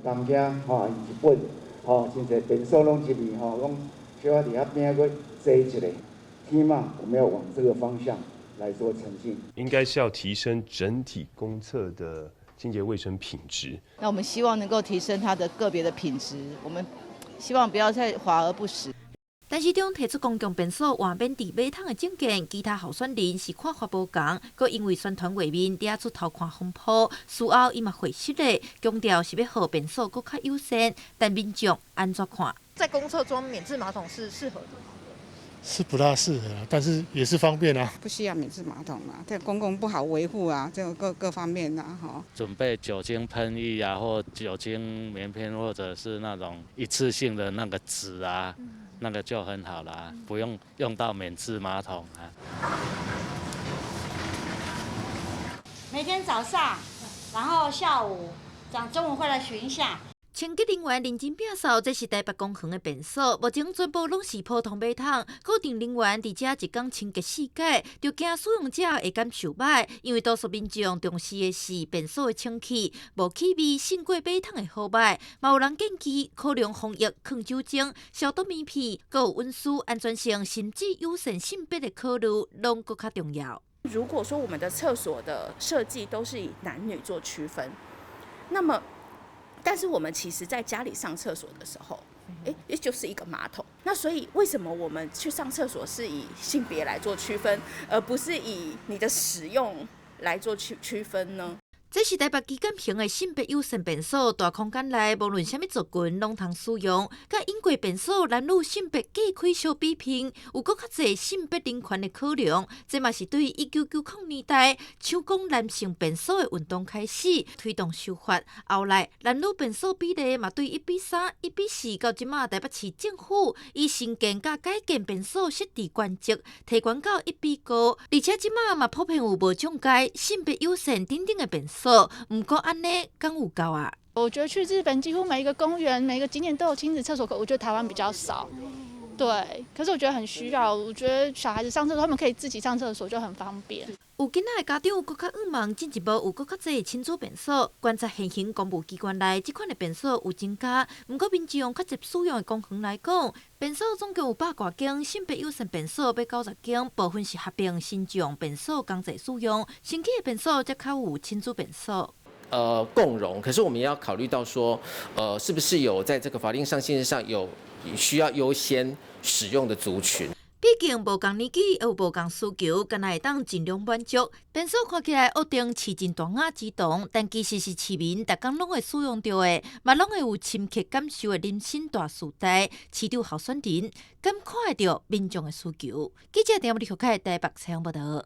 当家吼一本吼，真侪便所拢入去吼，讲小可伫遐边个坐一下，起码我们要往这个方向来做前进。应该是要提升整体公厕的清洁卫生品质。那我们希望能够提升它的个别的品质，我们希望不要再华而不实。陈市长提出公共便所换免治马桶的政见，其他候选人是看法无同，佮因为宣传画面抓出偷看风波，事后伊嘛回失咧，强调是要让便所更较优先，但民众安怎看？在公厕装免治马桶是适合的。是不大适合，但是也是方便啊。不需要免治马桶啊，这公共不好维护啊，这各方面啊，哈。准备酒精喷液啊，或酒精棉片，或者是那种一次性的那个纸啊，那个就很好啦，不用用到免治马桶啊。每天早上，然后下午，中午会来巡一下。清洁人员认真摒扫，这是台北公园的便所，目前全部拢是普通马桶。固定人员伫遮一天清洁4届，就惊使用者会感受歹，因为多数民众重视的是便所的清气，无气味胜过马桶的好歹。嘛有人建议考量防疫、抗酒精、消毒棉片，佮有温湿、安全性，甚至优先性别的考虑，拢更较重要。如果说我们的厕所的设计都是以男女做区分，那么但是我们其实在家里上厕所的时候，也就是一个马桶。那所以为什么我们去上厕所是以性别来做区分，而不是以你的使用来做区分呢？这是台北基建型的性别友善便所，大空间内无论什么族群拢通使用。甲英国便所男女性别隔开小比拼，有搁较侪性别人权的考量。这嘛是对1990年代抢攻男性便所的运动开始推动修法。后来男女便所比例嘛对1:3、1:4，到即马台北市政府以新建甲改建便所设置关节，提悬到1:5，而且即马嘛普遍有无障碍、性别友善等等的便所。不过安尼敢有够啊？我觉得去日本几乎每一个公园、每一个景点都有亲子厕所，可我觉得台湾比较少。对，可是我觉得很需要。我觉得小孩子上厕所，他们可以自己上厕所，就很方便。有囡仔的家长有更较渴望进一步有更较侪亲子便所。观察现行公务机关内这款的便所有增加，不过民众较接使用的公园来讲，便所总共有100多间，性别友善便所要90间，部分是合并新种便所同齐使用，新起的便所则较有亲子便所。共融，可是我们也要考虑到说，是不是有在这个法令上、限制上有需要优先使用的族群。毕竟无同年纪，也有无同需求，敢若会当尽量满足。便所看起来约定市真大雅之堂，但其实是市民逐工拢会使用到的，嘛拢会有深刻感受的人生大事代。市长候选人敢看得到民众的需求？记者陈文丽台北采访报道。